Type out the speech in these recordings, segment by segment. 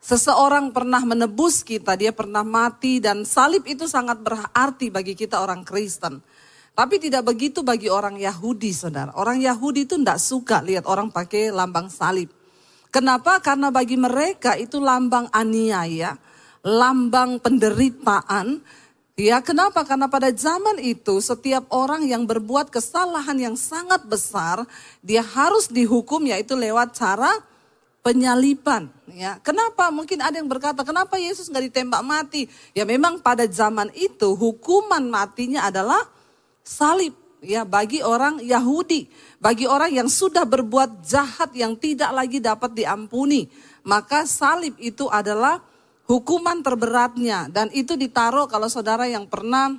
Seseorang pernah menebus kita, dia pernah mati, dan salib itu sangat berarti bagi kita orang Kristen. Tapi tidak begitu bagi orang Yahudi, saudara. Orang Yahudi itu tidak suka lihat orang pakai lambang salib. Kenapa? Karena bagi mereka itu lambang aniaya, lambang penderitaan. Ya, kenapa? Karena pada zaman itu setiap orang yang berbuat kesalahan yang sangat besar, dia harus dihukum, yaitu lewat cara penyaliban. Ya, kenapa? Mungkin ada yang berkata, kenapa Yesus nggak ditembak mati? Ya memang pada zaman itu hukuman matinya adalah salib. Ya, bagi orang Yahudi, bagi orang yang sudah berbuat jahat yang tidak lagi dapat diampuni, maka salib itu adalah hukuman terberatnya. Dan itu ditaruh, kalau saudara yang pernah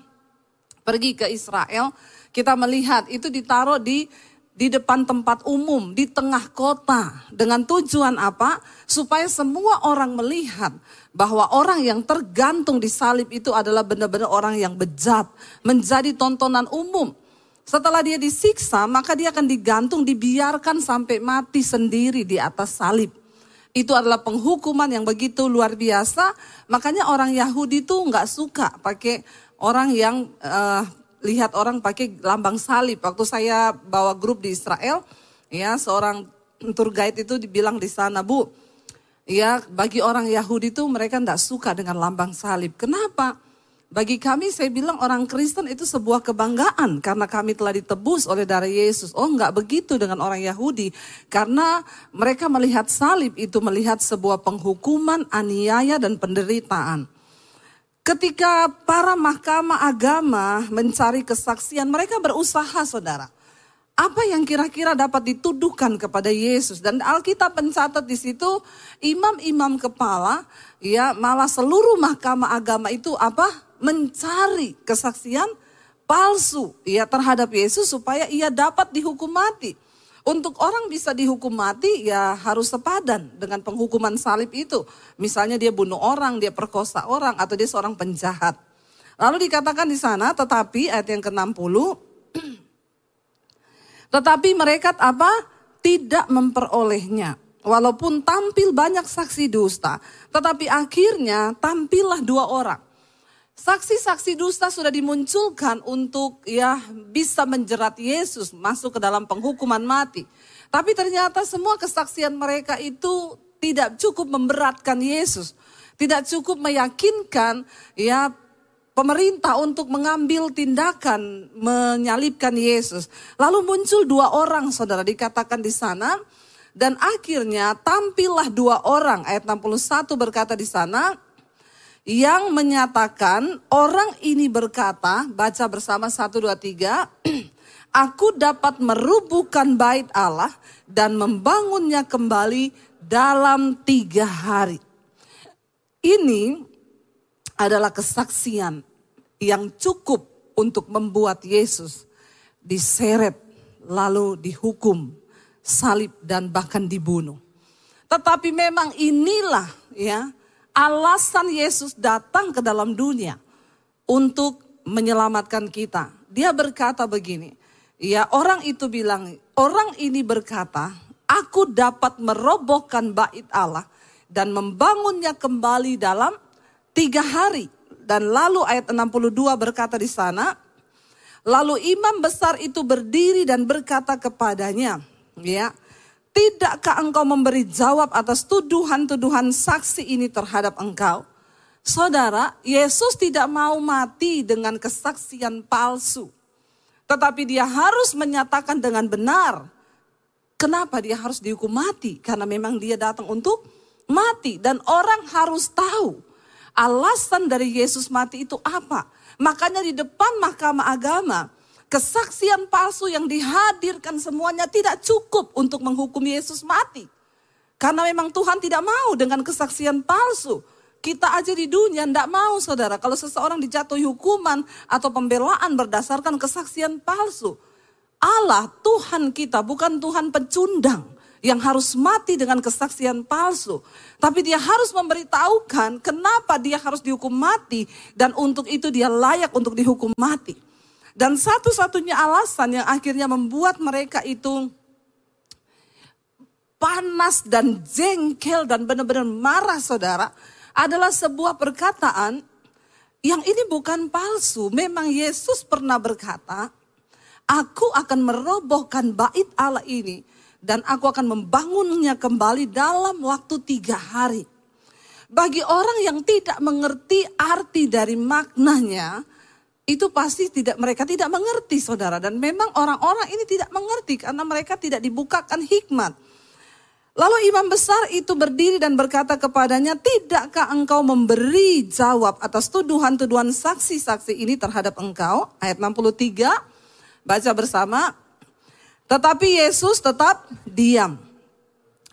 pergi ke Israel, kita melihat itu ditaruh di depan tempat umum, di tengah kota. Dengan tujuan apa? Supaya semua orang melihat bahwa orang yang tergantung di salib itu adalah benar-benar orang yang bejat, menjadi tontonan umum. Setelah dia disiksa, maka dia akan digantung, dibiarkan sampai mati sendiri di atas salib. Itu adalah penghukuman yang begitu luar biasa. Makanya orang Yahudi tuh nggak suka pakai orang yang lihat orang pakai lambang salib. Waktu saya bawa grup di Israel, ya seorang tour guide itu dibilang di sana, Bu, ya bagi orang Yahudi tuh mereka nggak suka dengan lambang salib. Kenapa? Bagi kami, saya bilang orang Kristen itu sebuah kebanggaan karena kami telah ditebus oleh darah Yesus. Oh, enggak begitu dengan orang Yahudi. Karena mereka melihat salib itu melihat sebuah penghukuman, aniaya dan penderitaan. Ketika para mahkamah agama mencari kesaksian, mereka berusaha, saudara. Apa yang kira-kira dapat dituduhkan kepada Yesus? Dan Alkitab mencatat di situ imam-imam kepala, ya malah seluruh mahkamah agama itu apa? Mencari kesaksian palsu ya terhadap Yesus supaya ia dapat dihukum mati. Untuk orang bisa dihukum mati ya harus sepadan dengan penghukuman salib itu. Misalnya dia bunuh orang, dia perkosa orang, atau dia seorang penjahat. Lalu dikatakan di sana, tetapi ayat yang ke-60, tetapi mereka apa? Tidak memperolehnya. Walaupun tampil banyak saksi dusta, tetapi akhirnya tampillah 2 orang. Saksi-saksi dusta sudah dimunculkan untuk ya bisa menjerat Yesus masuk ke dalam penghukuman mati. Tapi ternyata semua kesaksian mereka itu tidak cukup memberatkan Yesus. Tidak cukup meyakinkan ya pemerintah untuk mengambil tindakan menyalibkan Yesus. Lalu muncul 2 orang, saudara, dikatakan di sana. Dan akhirnya tampillah 2 orang, ayat 61 berkata di sana, yang menyatakan orang ini berkata, baca bersama 1, 2, 3, aku dapat merubuhkan bait Allah dan membangunnya kembali dalam 3 hari. Ini adalah kesaksian yang cukup untuk membuat Yesus diseret lalu dihukum, salib dan bahkan dibunuh. Tetapi memang inilah ya alasan Yesus datang ke dalam dunia untuk menyelamatkan kita. Dia berkata begini, ya orang itu bilang, orang ini berkata, aku dapat merobohkan bait Allah dan membangunnya kembali dalam 3 hari. Dan lalu ayat 62 berkata di sana, lalu imam besar itu berdiri dan berkata kepadanya, ya, tidakkah engkau memberi jawab atas tuduhan-tuduhan saksi ini terhadap engkau? Saudara, Yesus tidak mau mati dengan kesaksian palsu. Tetapi dia harus menyatakan dengan benar. Kenapa dia harus dihukum mati? Karena memang dia datang untuk mati. Dan orang harus tahu alasan dari Yesus mati itu apa. Makanya di depan mahkamah agama, kesaksian palsu yang dihadirkan semuanya tidak cukup untuk menghukum Yesus mati. Karena memang Tuhan tidak mau dengan kesaksian palsu. Kita aja di dunia tidak mau, saudara, kalau seseorang dijatuhi hukuman atau pembelaan berdasarkan kesaksian palsu. Allah, Tuhan kita bukan Tuhan pecundang yang harus mati dengan kesaksian palsu. Tapi dia harus memberitahukan kenapa dia harus dihukum mati dan untuk itu dia layak untuk dihukum mati. Dan satu-satunya alasan yang akhirnya membuat mereka itu panas dan jengkel dan benar-benar marah saudara, adalah sebuah perkataan yang ini bukan palsu. Memang Yesus pernah berkata, aku akan merobohkan bait Allah ini dan aku akan membangunnya kembali dalam waktu 3 hari. Bagi orang yang tidak mengerti arti dari maknanya, itu pasti mereka tidak mengerti saudara. Dan memang orang-orang ini tidak mengerti karena mereka tidak dibukakan hikmat. Lalu imam besar itu berdiri dan berkata kepadanya, tidakkah engkau memberi jawab atas tuduhan-tuduhan saksi-saksi ini terhadap engkau? Ayat 63, baca bersama. Tetapi Yesus tetap diam.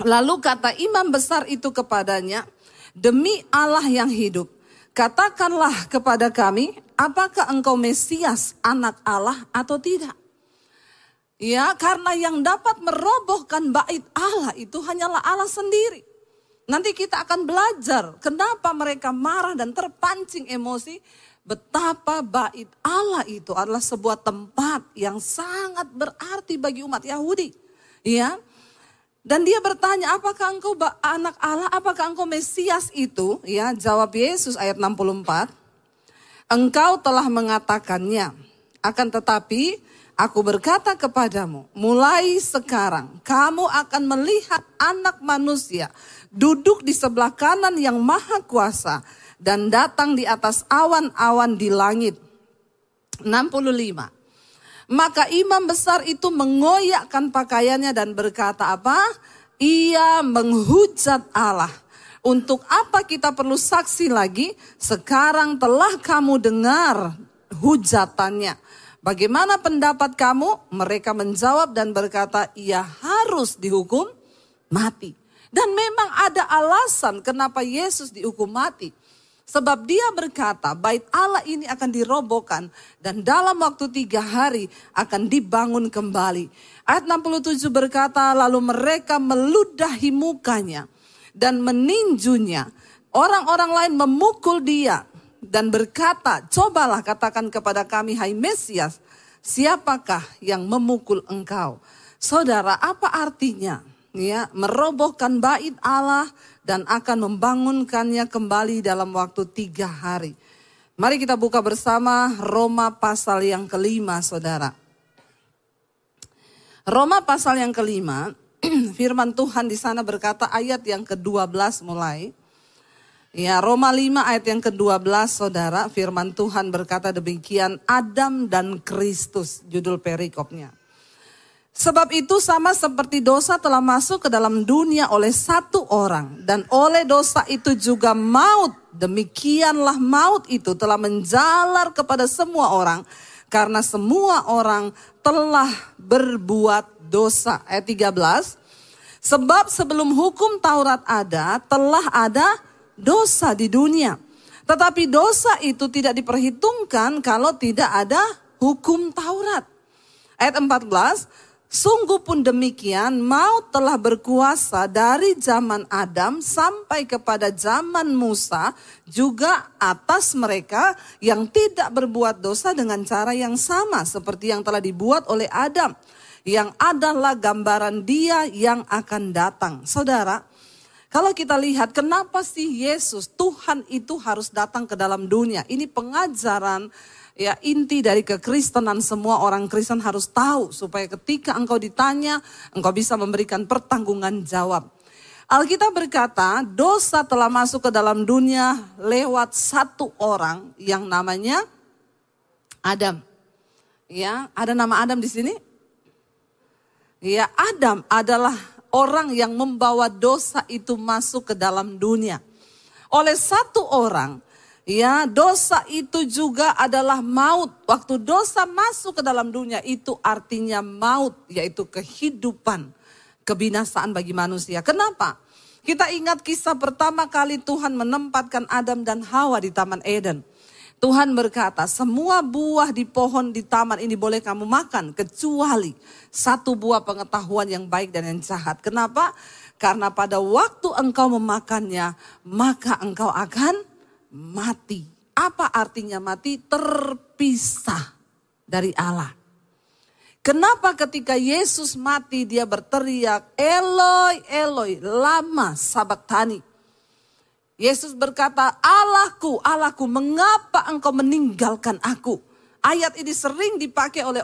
Lalu kata imam besar itu kepadanya, demi Allah yang hidup, katakanlah kepada kami, apakah engkau Mesias, anak Allah atau tidak? Ya, karena yang dapat merobohkan bait Allah itu hanyalah Allah sendiri. Nanti kita akan belajar kenapa mereka marah dan terpancing emosi. Betapa bait Allah itu adalah sebuah tempat yang sangat berarti bagi umat Yahudi. Ya, dan dia bertanya, apakah engkau anak Allah, apakah engkau Mesias itu? Ya, jawab Yesus ayat 64. Engkau telah mengatakannya, akan tetapi aku berkata kepadamu, mulai sekarang kamu akan melihat Anak Manusia duduk di sebelah kanan yang Maha Kuasa dan datang di atas awan-awan di langit. 65. Maka imam besar itu mengoyakkan pakaiannya dan berkata apa? Ia menghujat Allah. Untuk apa kita perlu saksi lagi? Sekarang telah kamu dengar hujatannya. Bagaimana pendapat kamu? Mereka menjawab dan berkata, ia harus dihukum mati. Dan memang ada alasan kenapa Yesus dihukum mati. Sebab dia berkata, bait Allah ini akan dirobohkan dan dalam waktu 3 hari akan dibangun kembali. Ayat 67 berkata, lalu mereka meludahi mukanya dan meninjunya. Orang-orang lain memukul dia. Dan berkata, cobalah katakan kepada kami, hai Mesias, siapakah yang memukul engkau? Saudara, apa artinya? Ya, merobohkan bait Allah dan akan membangunkannya kembali dalam waktu 3 hari. Mari kita buka bersama Roma pasal yang ke-5, saudara. Roma pasal yang ke-5, firman Tuhan di sana berkata ayat yang ke-12 mulai. Ya, Roma 5 ayat yang ke-12 saudara, firman Tuhan berkata demikian, Adam dan Kristus, judul perikopnya. Sebab itu sama seperti dosa telah masuk ke dalam dunia oleh satu orang, dan oleh dosa itu juga maut, demikianlah maut itu telah menjalar kepada semua orang, karena semua orang telah berbuat dosa. Ayat 13, sebab sebelum hukum Taurat ada, telah ada dosa di dunia. Tetapi dosa itu tidak diperhitungkan kalau tidak ada hukum Taurat. Ayat 14, sungguh pun demikian maut telah berkuasa dari zaman Adam sampai kepada zaman Musa juga atas mereka yang tidak berbuat dosa dengan cara yang sama seperti yang telah dibuat oleh Adam, yang adalah gambaran Dia yang akan datang. Saudara, kalau kita lihat kenapa sih Yesus, Tuhan itu harus datang ke dalam dunia. Ini pengajaran ya inti dari kekristenan, semua orang Kristen harus tahu. Supaya ketika engkau ditanya, engkau bisa memberikan pertanggungan jawab. Alkitab berkata dosa telah masuk ke dalam dunia lewat satu orang yang namanya Adam. Ya, ada nama Adam di sini? Ya, Adam adalah orang yang membawa dosa itu masuk ke dalam dunia. Oleh satu orang, ya dosa itu juga adalah maut. Waktu dosa masuk ke dalam dunia itu artinya maut, yaitu kehidupan, kebinasaan bagi manusia. Kenapa? Kita ingat kisah pertama kali Tuhan menempatkan Adam dan Hawa di Taman Eden. Tuhan berkata, semua buah di pohon di taman ini boleh kamu makan, kecuali satu buah pengetahuan yang baik dan yang jahat. Kenapa? Karena pada waktu engkau memakannya, maka engkau akan mati. Apa artinya mati? Terpisah dari Allah. Kenapa ketika Yesus mati dia berteriak, Eloi, Eloi, lama sabachthani. Yesus berkata, Allahku, Allahku, mengapa engkau meninggalkan aku? Ayat ini sering dipakai oleh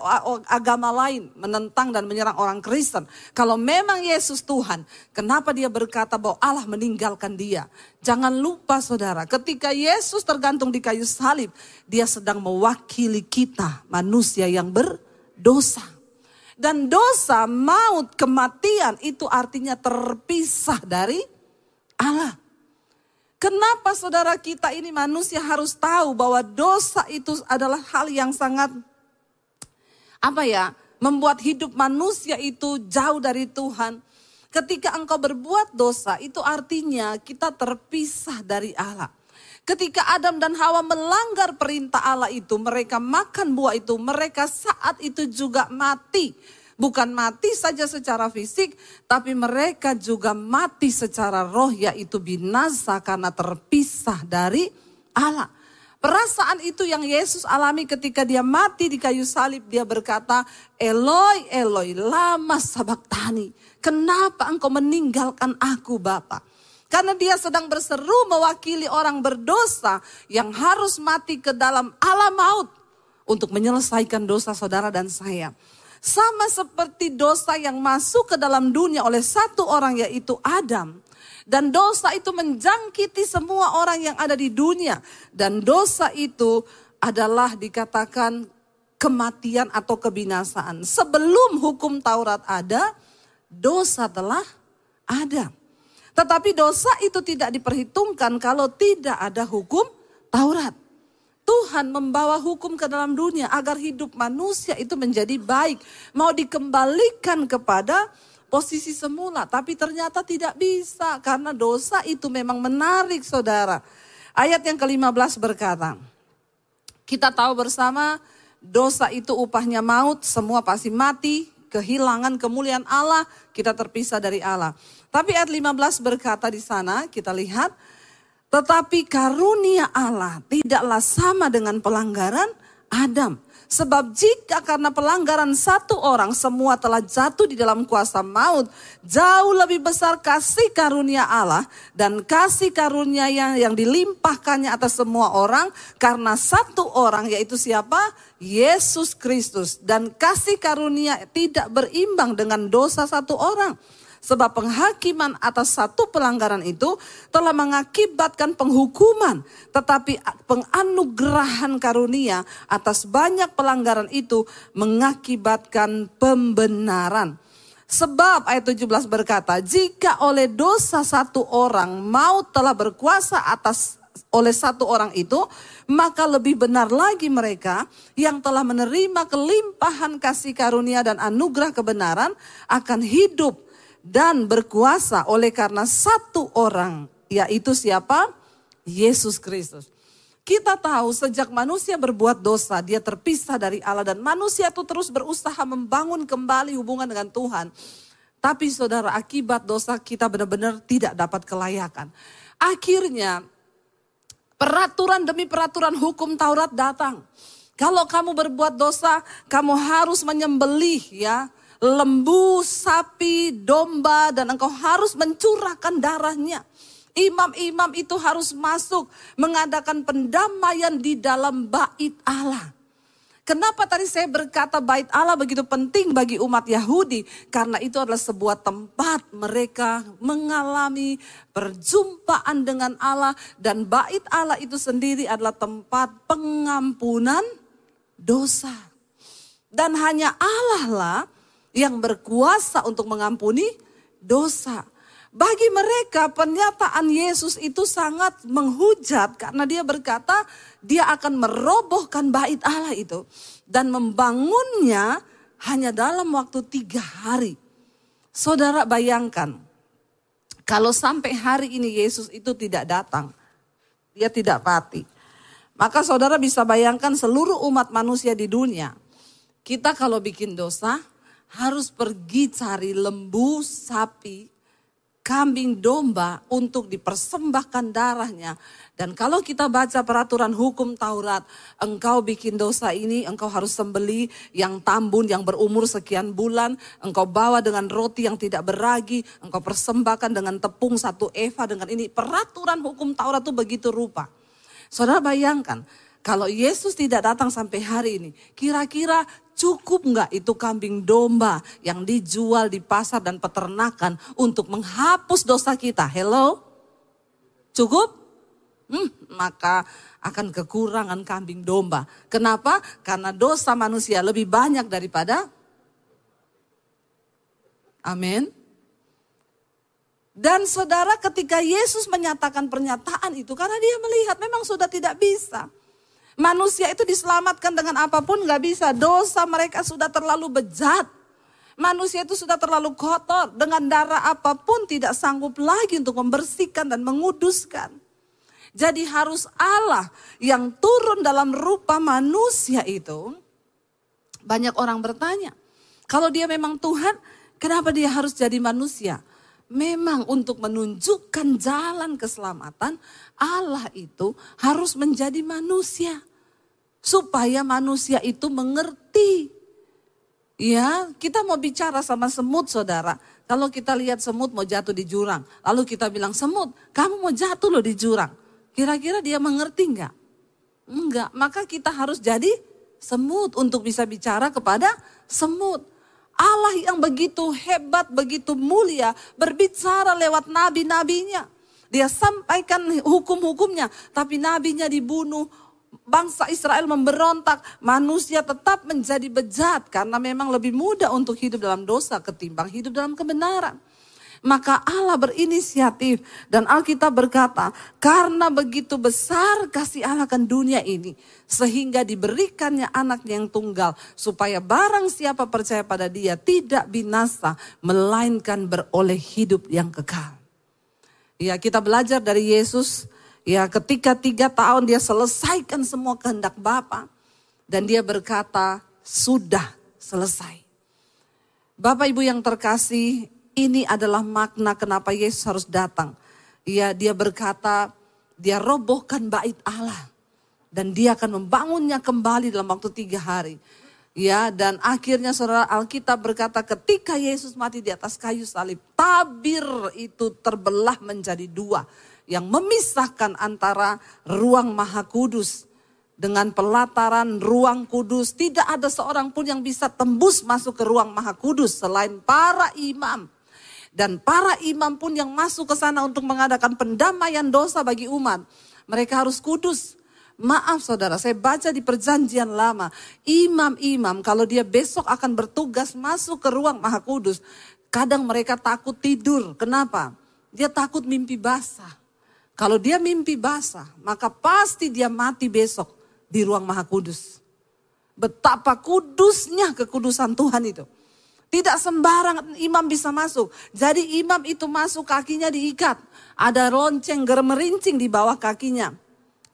agama lain, menentang dan menyerang orang Kristen. Kalau memang Yesus Tuhan, kenapa dia berkata bahwa Allah meninggalkan dia? Jangan lupa saudara, ketika Yesus tergantung di kayu salib, dia sedang mewakili kita, manusia yang berdosa. Dan dosa, maut, kematian itu artinya terpisah dari Allah. Kenapa saudara kita ini manusia harus tahu bahwa dosa itu adalah hal yang sangat membuat hidup manusia itu jauh dari Tuhan. Ketika engkau berbuat dosa itu artinya kita terpisah dari Allah. Ketika Adam dan Hawa melanggar perintah Allah itu, mereka makan buah itu, mereka saat itu juga mati. Bukan mati saja secara fisik, tapi mereka juga mati secara roh, yaitu binasa karena terpisah dari Allah. Perasaan itu yang Yesus alami ketika dia mati di kayu salib. Dia berkata, Eloi, Eloi, lama sabachthani. Kenapa engkau meninggalkan aku Bapa? Karena dia sedang berseru mewakili orang berdosa yang harus mati ke dalam alam maut untuk menyelesaikan dosa saudara dan saya. Sama seperti dosa yang masuk ke dalam dunia oleh satu orang yaitu Adam. Dan dosa itu menjangkiti semua orang yang ada di dunia. Dan dosa itu adalah dikatakan kematian atau kebinasaan. Sebelum hukum Taurat ada, dosa telah ada. Tetapi dosa itu tidak diperhitungkan kalau tidak ada hukum Taurat. Tuhan membawa hukum ke dalam dunia agar hidup manusia itu menjadi baik. Mau dikembalikan kepada posisi semula. Tapi ternyata tidak bisa karena dosa itu memang menarik saudara. Ayat yang ke-15 berkata, kita tahu bersama dosa itu upahnya maut, semua pasti mati, kehilangan kemuliaan Allah, kita terpisah dari Allah. Tapi ayat 15 berkata di sana, kita lihat, tetapi karunia Allah tidaklah sama dengan pelanggaran Adam. Sebab jika karena pelanggaran satu orang semua telah jatuh di dalam kuasa maut, jauh lebih besar kasih karunia Allah dan kasih karunia yang dilimpahkannya atas semua orang karena satu orang, yaitu siapa? Yesus Kristus. Dan kasih karunia tidak berimbang dengan dosa satu orang. Sebab penghakiman atas satu pelanggaran itu telah mengakibatkan penghukuman. Tetapi penganugerahan karunia atas banyak pelanggaran itu mengakibatkan pembenaran. Sebab ayat 17 berkata, jika oleh dosa satu orang maut telah berkuasa oleh satu orang itu, maka lebih benar lagi mereka yang telah menerima kelimpahan kasih karunia dan anugerah kebenaran akan hidup dan berkuasa oleh karena satu orang, yaitu siapa? Yesus Kristus. Kita tahu sejak manusia berbuat dosa, dia terpisah dari Allah dan manusia itu terus berusaha membangun kembali hubungan dengan Tuhan. Tapi saudara, akibat dosa kita benar-benar tidak dapat kelayakan. Akhirnya peraturan demi peraturan hukum Taurat datang. Kalau kamu berbuat dosa, kamu harus menyembelih lembu, sapi, domba, dan engkau harus mencurahkan darahnya. Imam-imam itu harus masuk mengadakan pendamaian di dalam bait Allah. Kenapa tadi saya berkata bait Allah begitu penting bagi umat Yahudi? Karena itu adalah sebuah tempat mereka mengalami perjumpaan dengan Allah. Dan bait Allah itu sendiri adalah tempat pengampunan dosa. Dan hanya Allah lah yang berkuasa untuk mengampuni dosa. Bagi mereka pernyataan Yesus itu sangat menghujat karena dia berkata dia akan merobohkan bait Allah itu. Dan membangunnya hanya dalam waktu 3 hari. Saudara bayangkan, kalau sampai hari ini Yesus itu tidak datang, dia tidak mati. Maka saudara bisa bayangkan seluruh umat manusia di dunia. Kita kalau bikin dosa, harus pergi cari lembu, sapi, kambing domba untuk dipersembahkan darahnya. Dan kalau kita baca peraturan hukum Taurat, engkau bikin dosa ini, engkau harus sembelih yang tambun, yang berumur sekian bulan, engkau bawa dengan roti yang tidak beragi, engkau persembahkan dengan tepung 1 eva dengan ini. Peraturan hukum Taurat itu begitu rupa. Saudara bayangkan, kalau Yesus tidak datang sampai hari ini, kira-kira cukup enggak itu kambing domba yang dijual di pasar dan peternakan untuk menghapus dosa kita? Hello? Cukup? Maka akan kekurangan kambing domba. Kenapa? Karena dosa manusia lebih banyak daripada. Amin. Dan saudara, ketika Yesus menyatakan pernyataan itu, karena dia melihat memang sudah tidak bisa. Manusia itu diselamatkan dengan apapun gak bisa. Dosa mereka sudah terlalu bejat. Manusia itu sudah terlalu kotor. Dengan darah apapun tidak sanggup lagi untuk membersihkan dan menguduskan. Jadi harus Allah yang turun dalam rupa manusia itu. Banyak orang bertanya, kalau dia memang Tuhan, kenapa dia harus jadi manusia? Memang untuk menunjukkan jalan keselamatan, Allah itu harus menjadi manusia. Supaya manusia itu mengerti. Ya, kita mau bicara sama semut, saudara. Kalau kita lihat semut mau jatuh di jurang. Lalu kita bilang, semut, kamu mau jatuh loh di jurang. Kira-kira dia mengerti enggak? Enggak, maka kita harus jadi semut untuk bisa bicara kepada semut. Allah yang begitu hebat, begitu mulia, berbicara lewat nabi-nabinya. Dia sampaikan hukum-hukumnya, tapi nabinya dibunuh. Bangsa Israel memberontak, manusia tetap menjadi bejat karena memang lebih mudah untuk hidup dalam dosa ketimbang hidup dalam kebenaran. Maka Allah berinisiatif dan Alkitab berkata, karena begitu besar kasih Allah akan dunia ini, sehingga diberikannya anaknya yang tunggal, supaya barang siapa percaya pada dia tidak binasa, melainkan beroleh hidup yang kekal. Ya, kita belajar dari Yesus, ya ketika 3 tahun dia selesaikan semua kehendak Bapa, dan dia berkata, sudah selesai. Bapak Ibu yang terkasih, ini adalah makna kenapa Yesus harus datang. Ya, dia berkata, dia robohkan bait Allah. Dan dia akan membangunnya kembali dalam waktu 3 hari. Ya, dan akhirnya saudara, Alkitab berkata ketika Yesus mati di atas kayu salib, tabir itu terbelah menjadi 2. Yang memisahkan antara ruang Maha Kudus dengan pelataran ruang kudus. Tidak ada seorang pun yang bisa tembus masuk ke ruang Maha Kudus selain para imam. Dan para imam pun yang masuk ke sana untuk mengadakan pendamaian dosa bagi umat. Mereka harus kudus. Maaf saudara, saya baca di perjanjian lama. Imam-imam kalau dia besok akan bertugas masuk ke ruang Maha Kudus. Kadang mereka takut tidur. Kenapa? Dia takut mimpi basah. Kalau dia mimpi basah, maka pasti dia mati besok di ruang Maha Kudus. Betapa kudusnya kekudusan Tuhan itu. Tidak sembarang imam bisa masuk. Jadi imam itu masuk kakinya diikat. Ada lonceng gemerincing di bawah kakinya.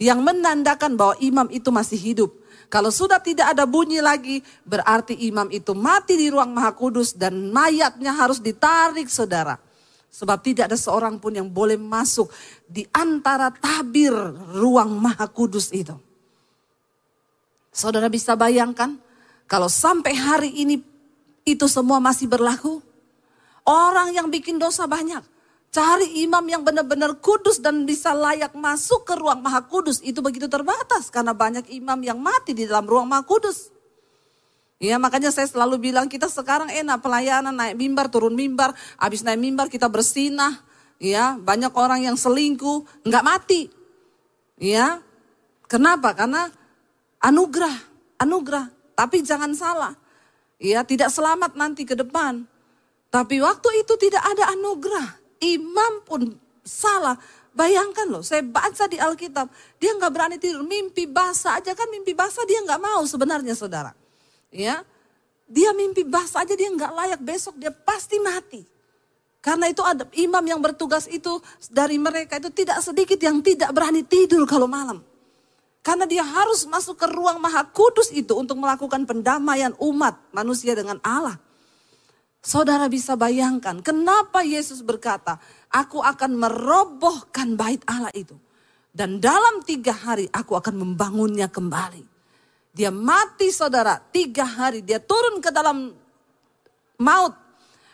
Yang menandakan bahwa imam itu masih hidup. Kalau sudah tidak ada bunyi lagi, berarti imam itu mati di ruang Maha Kudus dan mayatnya harus ditarik saudara. Sebab tidak ada seorang pun yang boleh masuk di antara tabir ruang Maha Kudus itu. Saudara bisa bayangkan kalau sampai hari ini itu semua masih berlaku. Orang yang bikin dosa banyak. Cari imam yang benar-benar kudus dan bisa layak masuk ke ruang Maha Kudus. Itu begitu terbatas karena banyak imam yang mati di dalam ruang Maha Kudus. Ya, makanya saya selalu bilang kita sekarang enak pelayanan, naik mimbar, turun mimbar. Habis naik mimbar kita bersinah. Ya, banyak orang yang selingkuh, nggak mati. Ya, kenapa? Karena anugerah. Tapi jangan salah. Ya, tidak selamat nanti ke depan. Tapi waktu itu tidak ada anugerah. Imam pun salah. Bayangkan loh, saya baca di Alkitab. Dia gak berani tidur, mimpi basah aja kan mimpi basah dia gak mau sebenarnya saudara. Ya, dia mimpi basah aja dia gak layak, besok dia pasti mati. Karena itu ada imam yang bertugas itu dari mereka itu tidak sedikit yang tidak berani tidur kalau malam. Karena dia harus masuk ke ruang Maha Kudus itu untuk melakukan pendamaian umat manusia dengan Allah. Saudara bisa bayangkan kenapa Yesus berkata, aku akan merobohkan bait Allah itu. Dan dalam 3 hari aku akan membangunnya kembali. Dia mati saudara, 3 hari dia turun ke dalam maut.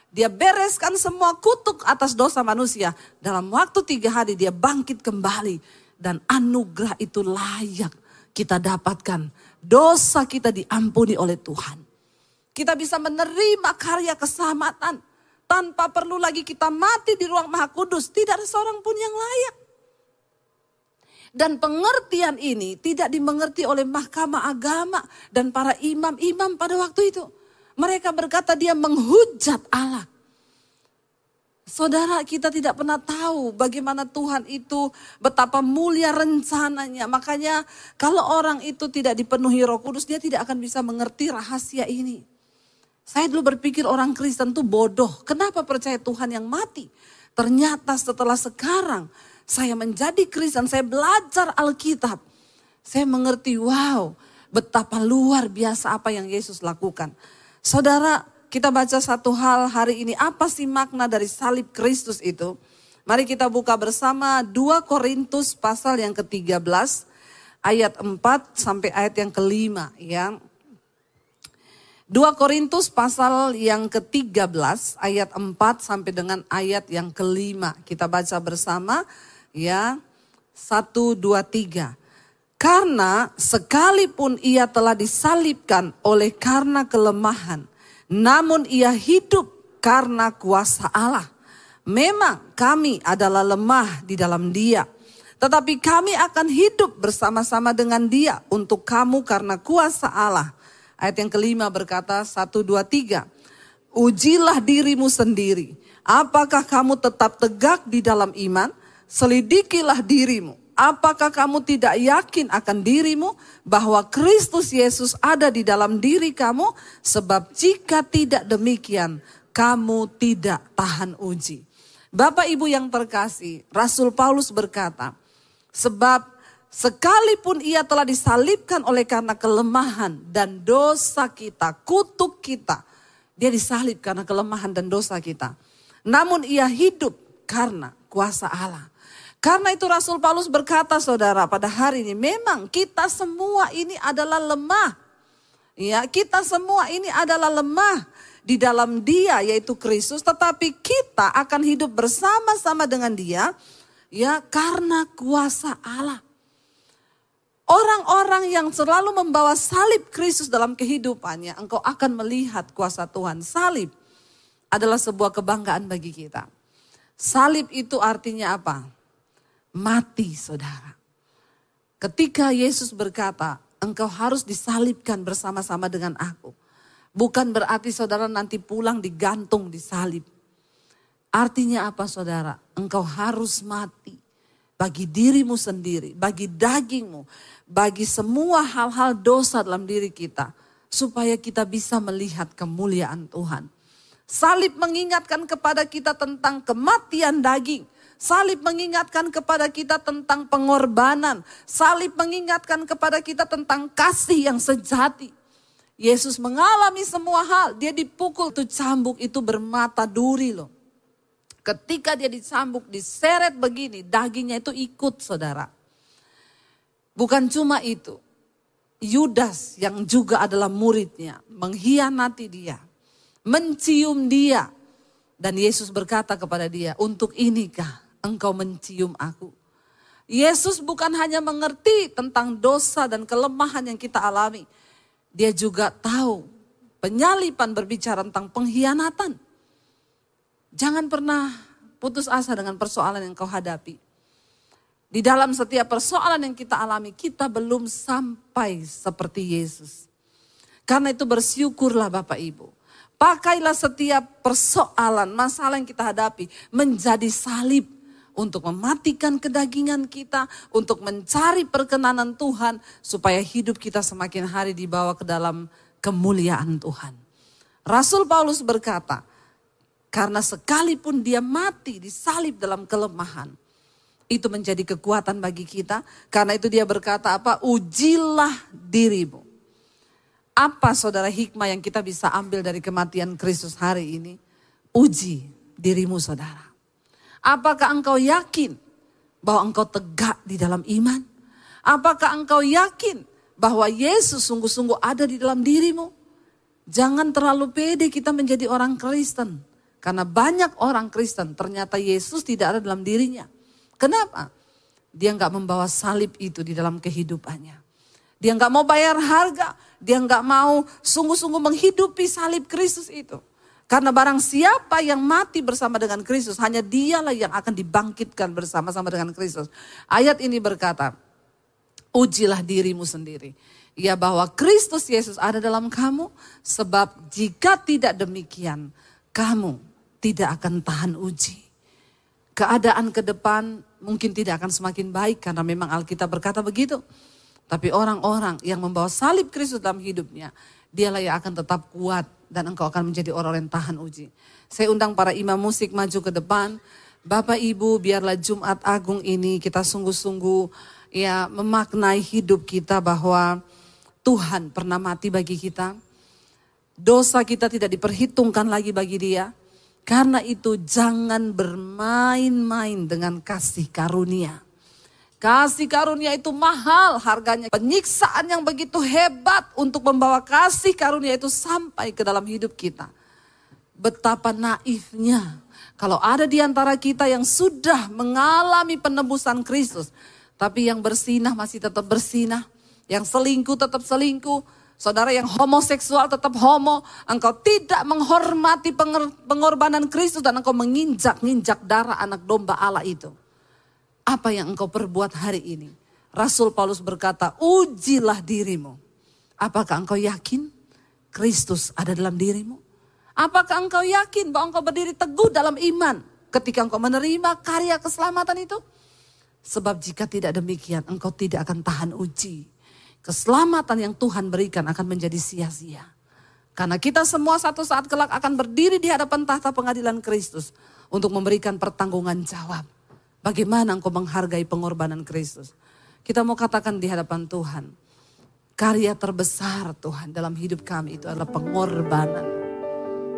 Dia bereskan semua kutuk atas dosa manusia. Dalam waktu 3 hari dia bangkit kembali. Dan anugerah itu layak kita dapatkan. Dosa kita diampuni oleh Tuhan. Kita bisa menerima karya keselamatan. Tanpa perlu lagi kita mati di ruang Maha Kudus. Tidak ada seorang pun yang layak. Dan pengertian ini tidak dimengerti oleh mahkamah agama dan para imam-imam pada waktu itu. Mereka berkata dia menghujat Allah. Saudara, kita tidak pernah tahu bagaimana Tuhan itu, betapa mulia rencananya. Makanya kalau orang itu tidak dipenuhi Roh Kudus, dia tidak akan bisa mengerti rahasia ini. Saya dulu berpikir orang Kristen itu bodoh. Kenapa percaya Tuhan yang mati? Ternyata setelah sekarang saya menjadi Kristen, saya belajar Alkitab. Saya mengerti, wow, betapa luar biasa apa yang Yesus lakukan. Saudara, kita baca satu hal hari ini. Apa sih makna dari salib Kristus itu? Mari kita buka bersama 2 Korintus pasal yang ke-13. Ayat 4 sampai ayat yang ke-5 ya. 2 Korintus pasal yang ke-13 ayat 4 sampai dengan ayat yang ke-5. Kita baca bersama ya. 1, 2, 3. Karena sekalipun ia telah disalibkan oleh karena kelemahan, namun ia hidup karena kuasa Allah. Memang kami adalah lemah di dalam Dia, tetapi kami akan hidup bersama-sama dengan Dia untuk kamu karena kuasa Allah. Ayat yang ke-5 berkata 1, 2, 3. Ujilah dirimu sendiri. Apakah kamu tetap tegak di dalam iman? Selidikilah dirimu. Apakah kamu tidak yakin akan dirimu bahwa Kristus Yesus ada di dalam diri kamu? Sebab jika tidak demikian, kamu tidak tahan uji. Bapak Ibu yang terkasih, Rasul Paulus berkata, sebab sekalipun ia telah disalibkan oleh karena kelemahan dan dosa kita, kutuk kita. Dia disalib karena kelemahan dan dosa kita. Namun ia hidup karena kuasa Allah. Karena itu Rasul Paulus berkata saudara pada hari ini, memang kita semua ini adalah lemah. Ya, kita semua ini adalah lemah di dalam Dia yaitu Kristus, tetapi kita akan hidup bersama-sama dengan Dia ya karena kuasa Allah. Orang-orang yang selalu membawa salib Kristus dalam kehidupannya, engkau akan melihat kuasa Tuhan. Salib adalah sebuah kebanggaan bagi kita. Salib itu artinya apa? Mati, saudara. Ketika Yesus berkata, engkau harus disalibkan bersama-sama dengan aku. Bukan berarti saudara nanti pulang digantung di salib. Artinya apa saudara? Engkau harus mati. Bagi dirimu sendiri, bagi dagingmu, bagi semua hal-hal dosa dalam diri kita. Supaya kita bisa melihat kemuliaan Tuhan. Salib mengingatkan kepada kita tentang kematian daging. Salib mengingatkan kepada kita tentang pengorbanan. Salib mengingatkan kepada kita tentang kasih yang sejati. Yesus mengalami semua hal. Dia dipukul, itu cambuk itu bermata duri loh. Ketika dia dicambuk, diseret begini, dagingnya itu ikut saudara. Bukan cuma itu. Yudas yang juga adalah muridnya, mengkhianati dia. Mencium dia. Dan Yesus berkata kepada dia, untuk inikah engkau mencium aku? Yesus bukan hanya mengerti tentang dosa dan kelemahan yang kita alami. Dia juga tahu penyaliban berbicara tentang pengkhianatan. Jangan pernah putus asa dengan persoalan yang kau hadapi. Di dalam setiap persoalan yang kita alami, kita belum sampai seperti Yesus. Karena itu bersyukurlah Bapak Ibu. Pakailah setiap persoalan, masalah yang kita hadapi menjadi salib. Untuk mematikan kedagingan kita, untuk mencari perkenanan Tuhan, supaya hidup kita semakin hari dibawa ke dalam kemuliaan Tuhan. Rasul Paulus berkata, karena sekalipun dia mati disalib dalam kelemahan, itu menjadi kekuatan bagi kita. Karena itu dia berkata apa? Ujilah dirimu. Apa saudara hikmah yang kita bisa ambil dari kematian Kristus hari ini? Uji dirimu saudara. Apakah engkau yakin bahwa engkau tegak di dalam iman? Apakah engkau yakin bahwa Yesus sungguh-sungguh ada di dalam dirimu? Jangan terlalu pede kita menjadi orang Kristen. Karena banyak orang Kristen ternyata Yesus tidak ada dalam dirinya. Kenapa? Dia nggak membawa salib itu di dalam kehidupannya. Dia nggak mau bayar harga. Dia nggak mau sungguh-sungguh menghidupi salib Kristus itu. Karena barang siapa yang mati bersama dengan Kristus, hanya dialah yang akan dibangkitkan bersama-sama dengan Kristus. Ayat ini berkata, ujilah dirimu sendiri. Ya bahwa Kristus Yesus ada dalam kamu, sebab jika tidak demikian, kamu tidak akan tahan uji. Keadaan ke depan mungkin tidak akan semakin baik karena memang Alkitab berkata begitu. Tapi orang-orang yang membawa salib Kristus dalam hidupnya, dialah yang akan tetap kuat dan engkau akan menjadi orang-orang yang tahan uji. Saya undang para imam musik maju ke depan. Bapak Ibu, biarlah Jumat Agung ini kita sungguh-sungguh ya memaknai hidup kita bahwa Tuhan pernah mati bagi kita. Dosa kita tidak diperhitungkan lagi bagi Dia. Karena itu jangan bermain-main dengan kasih karunia. Kasih karunia itu mahal harganya. Penyiksaan yang begitu hebat untuk membawa kasih karunia itu sampai ke dalam hidup kita. Betapa naifnya kalau ada di antara kita yang sudah mengalami penebusan Kristus. Tapi yang bersinah masih tetap bersinah. Yang selingkuh tetap selingkuh. Saudara yang homoseksual tetap homo. Engkau tidak menghormati pengorbanan Kristus dan engkau menginjak-injak darah anak domba Allah itu. Apa yang engkau perbuat hari ini? Rasul Paulus berkata, ujilah dirimu. Apakah engkau yakin Kristus ada dalam dirimu? Apakah engkau yakin bahwa engkau berdiri teguh dalam iman ketika engkau menerima karya keselamatan itu? Sebab jika tidak demikian, engkau tidak akan tahan uji. Keselamatan yang Tuhan berikan akan menjadi sia-sia. Karena kita semua satu saat kelak akan berdiri di hadapan tahta pengadilan Kristus untuk memberikan pertanggungan jawab. Bagaimana engkau menghargai pengorbanan Kristus? Kita mau katakan di hadapan Tuhan, karya terbesar Tuhan dalam hidup kami itu adalah pengorbanan.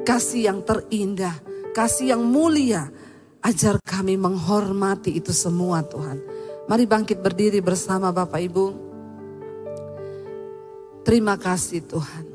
Kasih yang terindah, kasih yang mulia. Ajar kami menghormati itu semua Tuhan. Mari bangkit berdiri bersama Bapak Ibu. Terima kasih Tuhan.